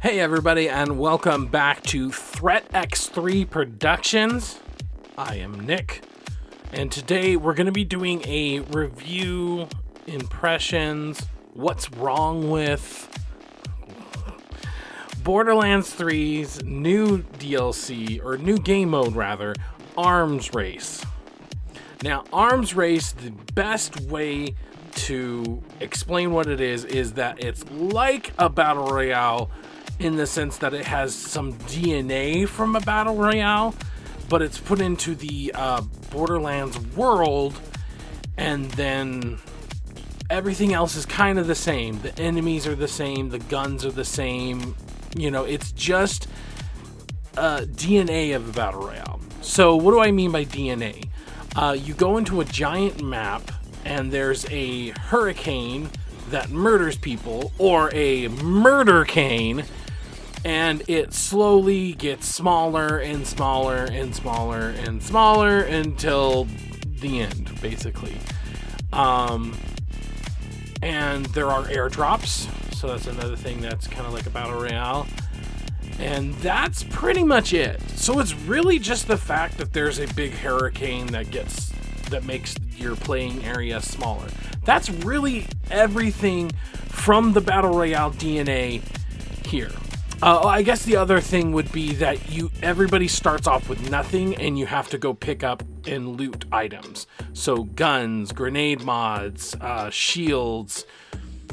Hey everybody, and welcome back to Threat X3 Productions. I am Nick, and today we're going to be doing a review, impressions, what's wrong with Borderlands 3's new DLC, or new game mode rather, Arms Race. Now, Arms Race, the best way to explain what it is that it's like a battle royale in the sense that it has some DNA from a battle royale, but it's put into the Borderlands world, and then everything else is kind of the same. The enemies are the same, the guns are the same, you know, it's just DNA of a battle royale. So what do I mean by DNA? You go into a giant map and there's a hurricane that murders people, or a murder cane, and it slowly gets smaller and smaller and smaller and smaller until the end, basically. And there are airdrops, so that's another thing that's kind of like a battle royale. And that's pretty much it. So it's really just the fact that there's a big hurricane that makes your playing area smaller. That's really everything from the battle royale DNA here. I guess the other thing would be that everybody starts off with nothing, and you have to go pick up and loot items. So guns, grenade mods, shields,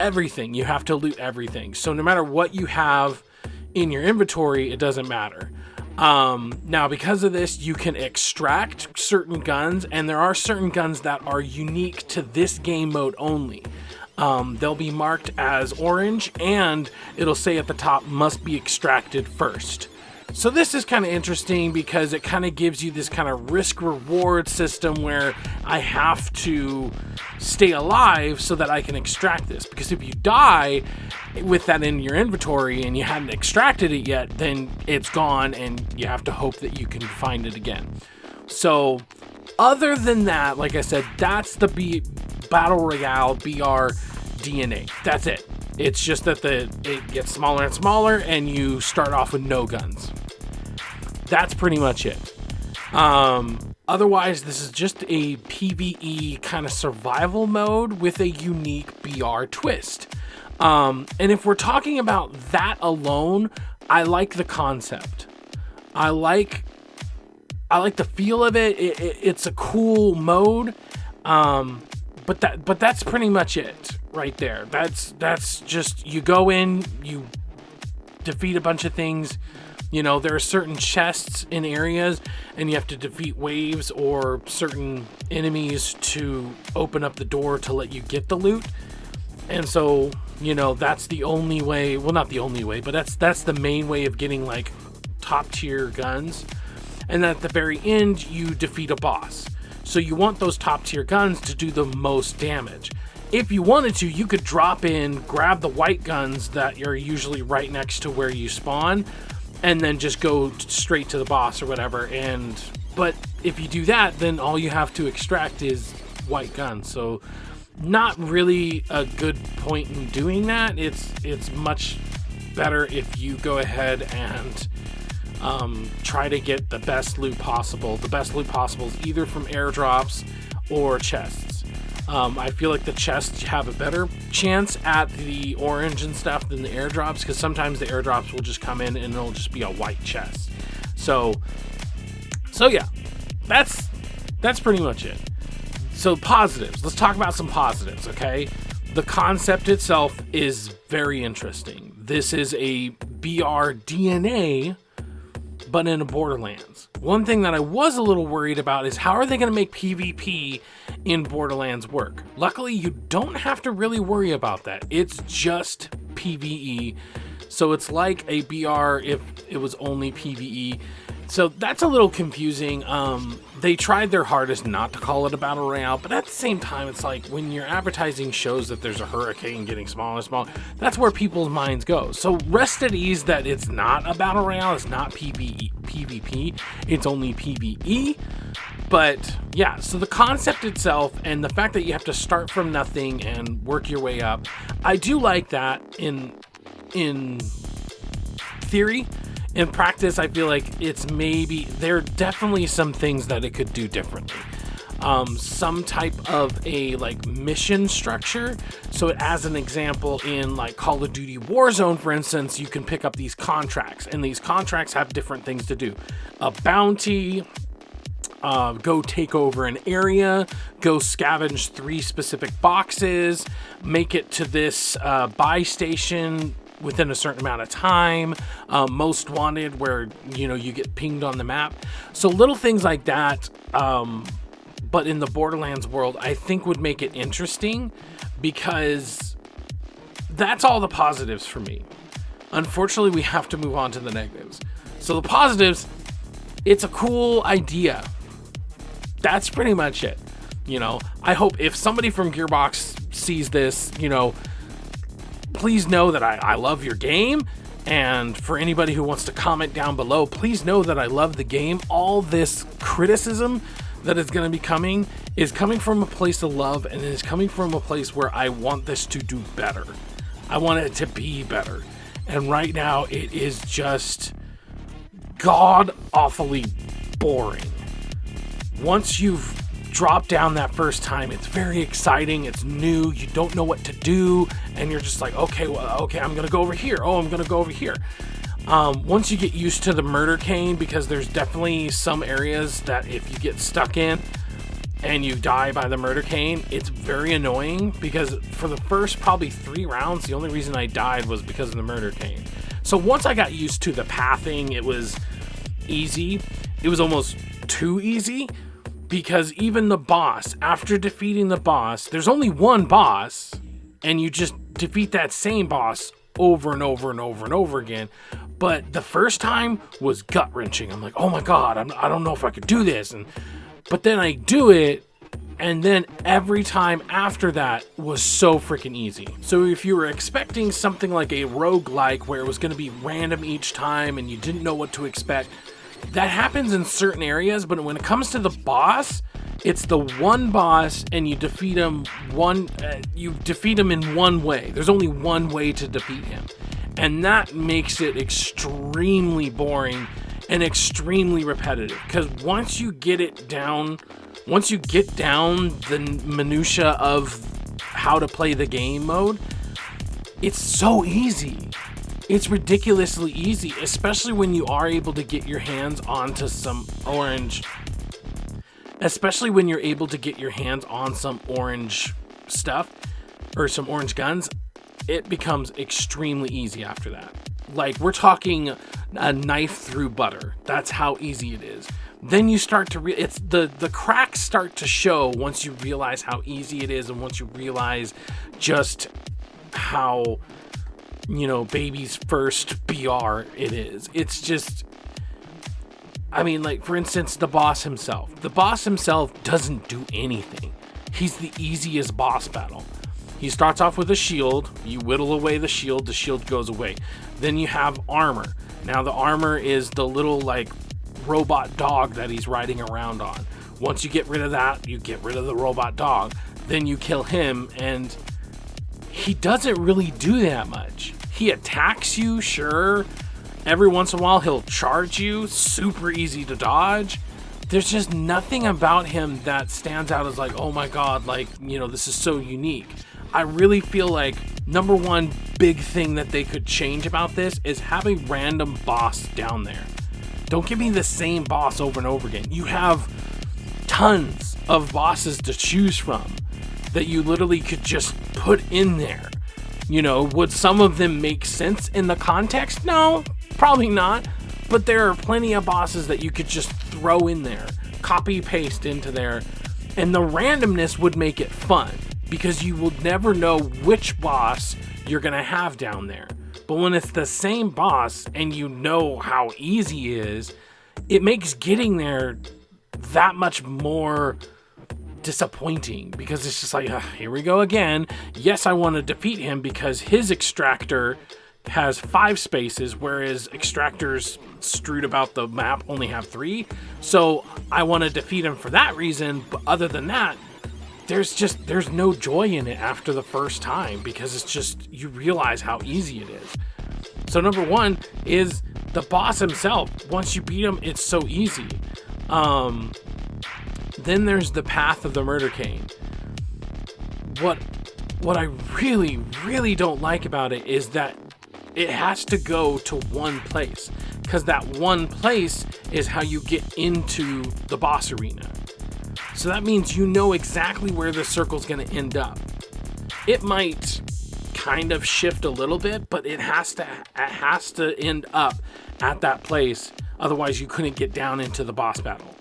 everything. You have to loot everything. So no matter what you have in your inventory, it doesn't matter. Now, because of this, you can extract certain guns, and there are certain guns that are unique to this game mode only. They'll be marked as orange, and it'll say at the top, must be extracted first. So this is kind of interesting because it kind of gives you this kind of risk-reward system where I have to stay alive so that I can extract this. Because if you die with that in your inventory and you hadn't extracted it yet, then it's gone and you have to hope that you can find it again. So other than that, like I said, that's the Battle Royale BR DNA. That's it. It's just that it gets smaller and smaller, and you start off with no guns. That's pretty much it. Otherwise, this is just a PvE kind of survival mode with a unique BR twist. And if we're talking about that alone, I like the concept. I like the feel of it. It's a cool mode. But that's pretty much it right there. That's just, you go in, you defeat a bunch of things. You know, there are certain chests in areas, and you have to defeat waves or certain enemies to open up the door to let you get the loot. And so, you know, that's the only way, well, not the only way, but that's the main way of getting like top tier guns. And then at the very end, you defeat a boss. So you want those top tier guns to do the most damage. If you wanted to, you could drop in, grab the white guns that are usually right next to where you spawn, and then just go straight to the boss or whatever. But if you do that, then all you have to extract is white guns. So not really a good point in doing that. It's much better if you go ahead and try to get the best loot possible. The best loot possible is either from airdrops or chests. I feel like the chests have a better chance at the orange and stuff than the airdrops, because sometimes the airdrops will just come in and it'll just be a white chest. So yeah, that's pretty much it. So positives. Let's talk about some positives, okay? The concept itself is very interesting. This is a BR DNA, but in a Borderlands. One thing that I was a little worried about is how are they going to make PvP in Borderlands work? Luckily, you don't have to really worry about that. It's just PvE. So it's like a BR if it was only PvE. So that's a little confusing. They tried their hardest not to call it a battle royale, but at the same time, it's like when your advertising shows that there's a hurricane getting smaller and smaller, that's where people's minds go. So rest at ease that it's not a battle royale, it's not PvP, it's only PvE. But yeah, so the concept itself and the fact that you have to start from nothing and work your way up, I do like that in theory. In practice, I feel like there are definitely some things that it could do differently. Some type of a like mission structure. So as an example, in like Call of Duty Warzone, for instance, you can pick up these contracts, and these contracts have different things to do. A bounty, go take over an area, go scavenge 3 specific boxes, make it to this buy station within a certain amount of time, most wanted, where you get pinged on the map. So little things like that, but in the Borderlands world, I think would make it interesting, because that's all the positives for me. Unfortunately, we have to move on to the negatives. So the positives, it's a cool idea. That's pretty much it. I hope if somebody from Gearbox sees this, please know that I love your game. And for anybody who wants to comment down below, please know that I love the game. All this criticism that is going to be coming is coming from a place of love, and it is coming from a place where I want this to do better. I want it to be better. And right now it is just god awfully boring. Once you've dropped down that first time, it's very exciting, it's new, you don't know what to do, and you're just like, okay, I'm gonna go over here. I'm gonna go over here. Once you get used to the murder cane, because there's definitely some areas that if you get stuck in and you die by the murder cane, it's very annoying, because for the first probably 3 rounds, the only reason I died was because of the murder cane. So once I got used to the pathing, it was easy. It was almost too easy, because even the boss, after defeating the boss, there's only one boss, and you just defeat that same boss over and over and over and over again. But the first time was gut-wrenching. I'm like, oh my god, I don't know if I could do this. But then I do it, and then every time after that was so freaking easy. So if you were expecting something like a roguelike where it was going to be random each time and you didn't know what to expect, that happens in certain areas. But when it comes to the boss, it's the one boss, and you defeat him in one way. There's only one way to defeat him. And that makes it extremely boring and extremely repetitive, because once you get down the minutia of how to play the game mode, it's so easy. It's ridiculously easy, especially when you are able to get your hands onto some orange stuff, or some orange guns. It becomes extremely easy after that. Like, we're talking a knife through butter. That's how easy it is. Then you start to it's the cracks start to show once you realize how easy it is, and once you realize just how, baby's first BR it is. It's just, like, for instance, the boss himself. The boss himself doesn't do anything. He's the easiest boss battle. He starts off with a shield. You whittle away the shield goes away. Then you have armor. Now the armor is the little like robot dog that he's riding around on. Once you get rid of that, you get rid of the robot dog. Then you kill him, and he doesn't really do that much. He attacks you, sure. Every once in a while he'll charge you, super easy to dodge. There's just nothing about him that stands out as like, oh my god, like, this is so unique. I really feel like number one big thing that they could change about this is have a random boss down there. Don't give me the same boss over and over again. You have tons of bosses to choose from that you literally could just put in there. Would some of them make sense in the context? No, probably not. But there are plenty of bosses that you could just throw in there, copy paste into there, and the randomness would make it fun, because you will never know which boss you're gonna have down there. But when it's the same boss and you know how easy it is, it makes getting there that much more disappointing, because it's just like, here we go again. Yes, I want to defeat him because his extractor has 5 spaces, whereas extractors strewed about the map only have 3. So I want to defeat him for that reason. But other than that, there's no joy in it after the first time, because it's just, you realize how easy it is. So number one is the boss himself. Once you beat him, it's so easy. Then there's the path of the murder cane. What I really, really don't like about it is that it has to go to one place, because that one place is how you get into the boss arena. So that means you know exactly where the circle's going to end up. It might kind of shift a little bit, but it has to end up at that place. Otherwise, you couldn't get down into the boss battle.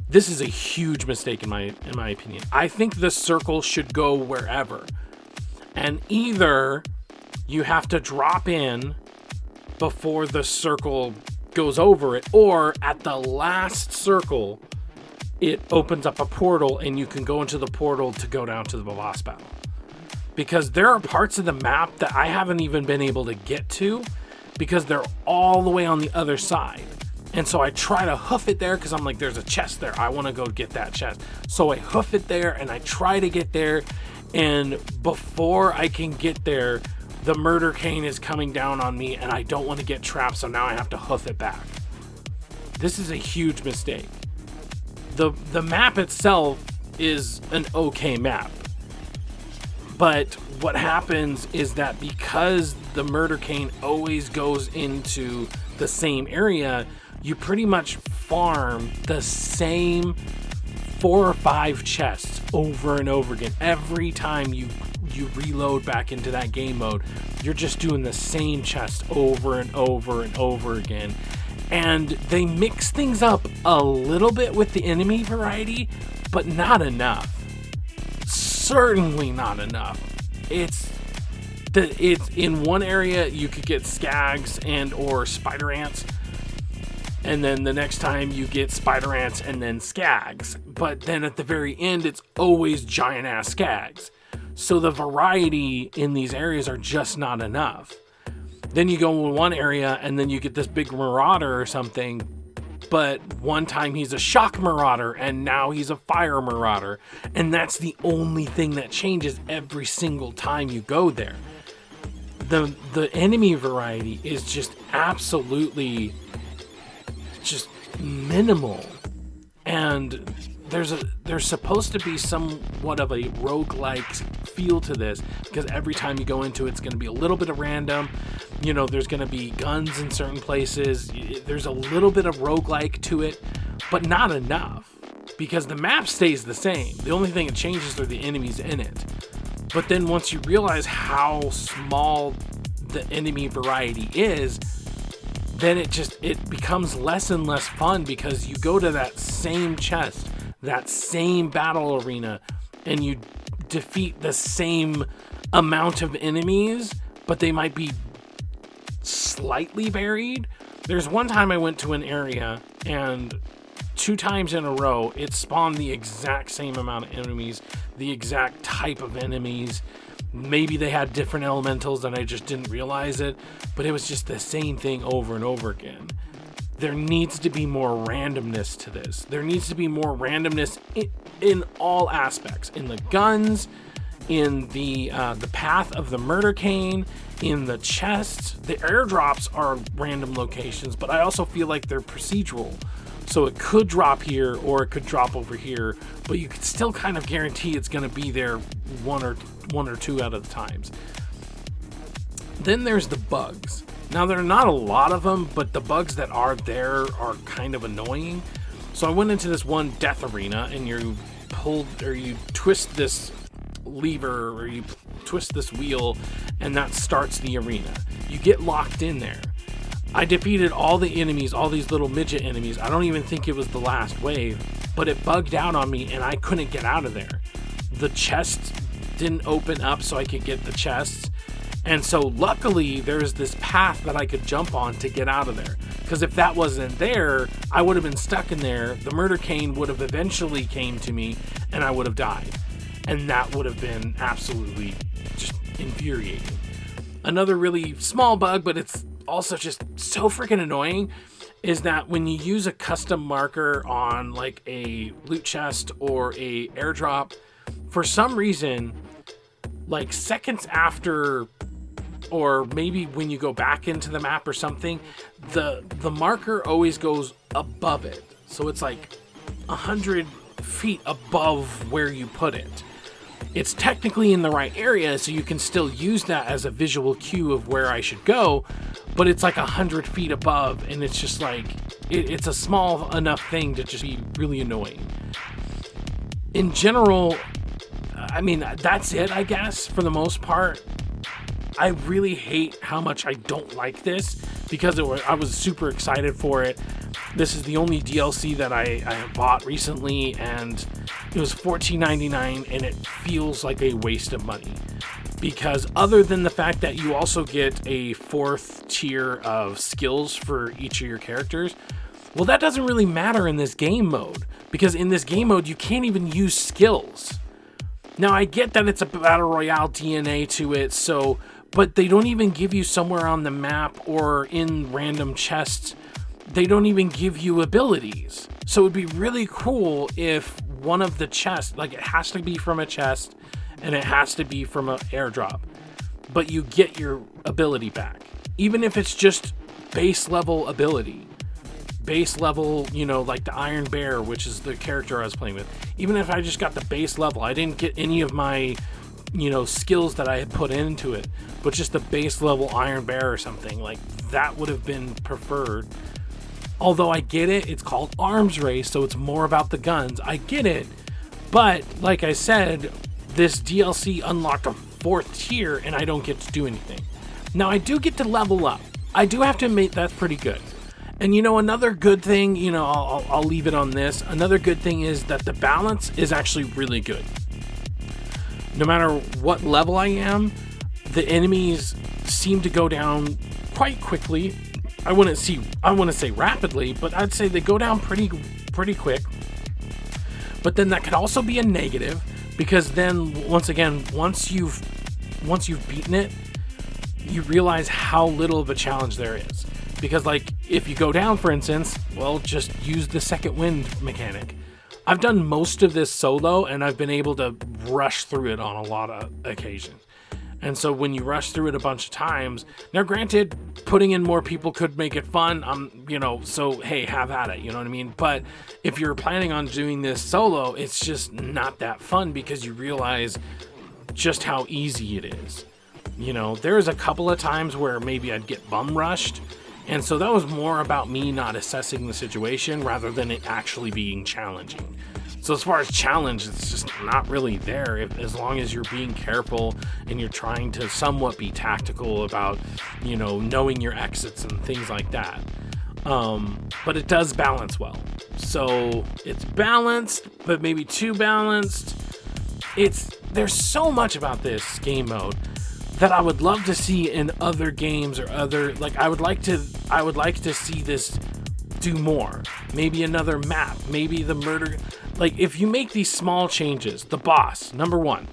This is a huge mistake in my opinion. I think the circle should go wherever. And either you have to drop in before the circle goes over it, or at the last circle, it opens up a portal and you can go into the portal to go down to the boss battle. Because there are parts of the map that I haven't even been able to get to because they're all the way on the other side. And so I try to hoof it there because I'm like, there's a chest there. I want to go get that chest. So I hoof it there and I try to get there. And before I can get there, the murder cane is coming down on me and I don't want to get trapped. So now I have to hoof it back. This is a huge mistake. The map itself is an okay map. But what happens is that because the murder cane always goes into the same area, you pretty much farm the same 4 or 5 chests over and over again. Every time you reload back into that game mode, you're just doing the same chest over and over and over again. And they mix things up a little bit with the enemy variety, but not enough. Certainly not enough. It's in one area you could get skags and or spider ants, and then the next time you get spider ants and then skags. But then at the very end, it's always giant ass skags. So the variety in these areas are just not enough. Then you go in one area and then you get this big marauder or something, but one time he's a shock marauder and now he's a fire marauder. And that's the only thing that changes every single time you go there. The enemy variety is just absolutely just minimal. And there's supposed to be somewhat of a roguelike feel to this, because every time you go into it, it's going to be a little bit of random. You know, there's going to be guns in certain places. There's a little bit of roguelike to it, but not enough, because the map stays the same. The only thing that changes are the enemies in it. But then once you realize how small the enemy variety is, then it becomes less and less fun, because you go to that same chest, that same battle arena, and you defeat the same amount of enemies, but they might be slightly varied. There's one time I went to an area and 2 times in a row it spawned the exact same amount of enemies, the exact type of enemies. Maybe they had different elementals and I just didn't realize it, but it was just the same thing over and over again. There needs to be more randomness to this. There needs to be more randomness in all aspects. In the guns, in the path of the murder cane, in the chests. The airdrops are random locations, but I also feel like they're procedural. So it could drop here or it could drop over here, but you could still kind of guarantee it's going to be there one or two out of the times. Then there's the bugs. Now, there are not a lot of them, but the bugs that are there are kind of annoying. So I went into this one death arena, and you twist this lever, or you twist this wheel, and that starts the arena. You get locked in there. I defeated all the enemies, all these little midget enemies. I don't even think it was the last wave, but it bugged out on me, and I couldn't get out of there. The chests didn't open up so I could get the chests. And so luckily there's this path that I could jump on to get out of there. Because if that wasn't there, I would have been stuck in there. The murder cane would have eventually came to me and I would have died. And that would have been absolutely just infuriating. Another really small bug, but it's also just so freaking annoying, is that when you use a custom marker on like a loot chest or a airdrop, for some reason, like seconds after or maybe when you go back into the map or something, the marker always goes above it. So it's like 100 feet above where you put it. It's technically in the right area, so you can still use that as a visual cue of where I should go, but it's like 100 feet above, and it's just like, it's a small enough thing to just be really annoying. In general, I mean, that's it, I guess, for the most part. I really hate how much I don't like this, because I was super excited for it. This is the only DLC that I bought recently, and it was $14.99, and it feels like a waste of money. Because other than the fact that you also get a 4th tier of skills for each of your characters, well, that doesn't really matter in this game mode. Because in this game mode, you can't even use skills. Now, I get that it's a Battle Royale DNA to it, but they don't even give you somewhere on the map or in random chests. They don't even give you abilities. So it'd be really cool if one of the chests, like it has to be from a chest and it has to be from an airdrop, but you get your ability back. Even if it's just base level ability. Base level, like the Iron Bear, which is the character I was playing with. Even if I just got the base level, I didn't get any of my skills that I had put into it, but just the base level Iron Bear or something, like that would have been preferred. Although I get it, it's called Arms Race, so it's more about the guns. I get it, but like I said, this DLC unlocked a 4th tier and I don't get to do anything. Now I do get to level up. I do have to admit that's pretty good. And another good thing, I'll leave it on this. Another good thing is that the balance is actually really good. No matter what level I am, the enemies seem to go down quite quickly. I wouldn't say rapidly, but I'd say they go down pretty quick. But then that could also be a negative, because then once you've beaten it, you realize how little of a challenge there is. Because like if you go down, for instance, well, just use the second wind mechanic. I've done most of this solo, and I've been able to rush through it on a lot of occasions. And so when you rush through it a bunch of times, now granted, putting in more people could make it fun, so hey, have at it, you know what I mean? But if you're planning on doing this solo, it's just not that fun, because you realize just how easy it is. There's a couple of times where maybe I'd get bum rushed, and so that was more about me not assessing the situation rather than it actually being challenging. So as far as challenge, it's just not really there, as long as you're being careful and you're trying to somewhat be tactical about, knowing your exits and things like that. But it does balance well. So it's balanced, but maybe too balanced. There's so much about this game mode that I would love to see in other games, or I would like to see this do more. Maybe another map, maybe the murder. Like, if you make these small changes, the boss, number 1,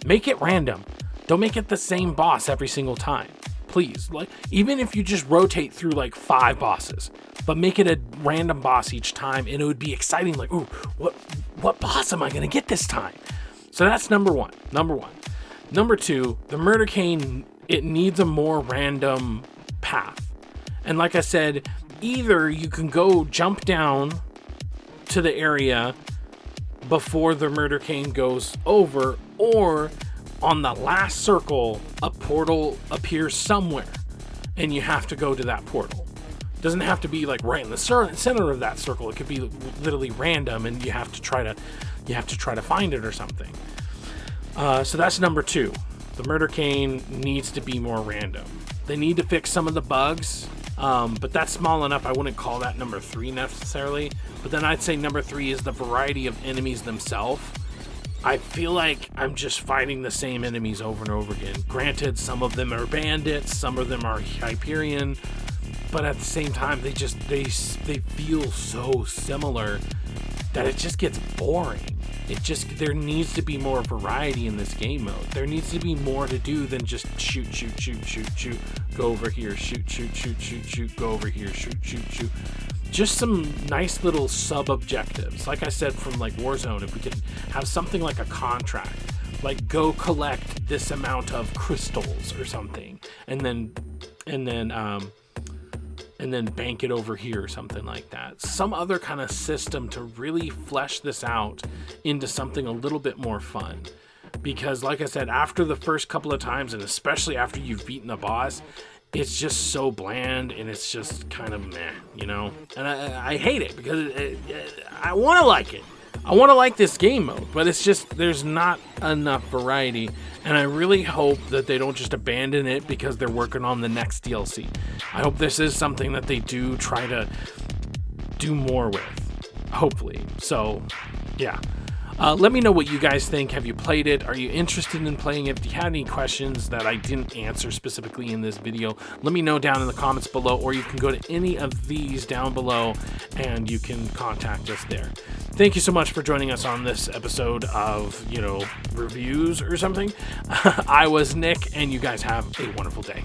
make it random. Don't make it the same boss every single time, please. Like, even if you just rotate through like 5 bosses, but make it a random boss each time, and it would be exciting. Like, ooh, what boss am I gonna get this time? So that's number one. Number 2, the murder cane, it needs a more random path. And like I said, either you can go jump down to the area before the murder cane goes over, or on the last circle, a portal appears somewhere and you have to go to that portal. It doesn't have to be like right in the center of that circle. It could be literally random, and you have to try to find it or something. So that's number 2. The murder cane needs to be more random. They need to fix some of the bugs, but that's small enough. I wouldn't call that number 3 necessarily. But then I'd say number 3 is the variety of enemies themselves. I feel like I'm just fighting the same enemies over and over again. Granted, some of them are bandits, some of them are Hyperion, but at the same time, they feel so similar that it just gets boring. There needs to be more variety in this game mode. There needs to be more to do than just shoot, go over here, shoot, go over here, shoot. Just some nice little sub-objectives. Like I said, from like Warzone, if we could have something like a contract, like go collect this amount of crystals or something, and then bank it over here or something like that. Some other kind of system to really flesh this out into something a little bit more fun. Because like I said, after the first couple of times, and especially after you've beaten the boss, it's just so bland and it's just kind of meh, you know? And I hate it because I want to like it. I want to like this game mode, but it's just, there's not enough variety. And I really hope that they don't just abandon it because they're working on the next DLC. I hope this is something that they do try to do more with, hopefully. So, yeah. Let me know what you guys think. Have you played it? Are you interested in playing it? If you had any questions that I didn't answer specifically in this video, let me know down in the comments below, or you can go to any of these down below and you can contact us there. Thank you so much for joining us on this episode of, reviews or something. I was Nick, and you guys have a wonderful day.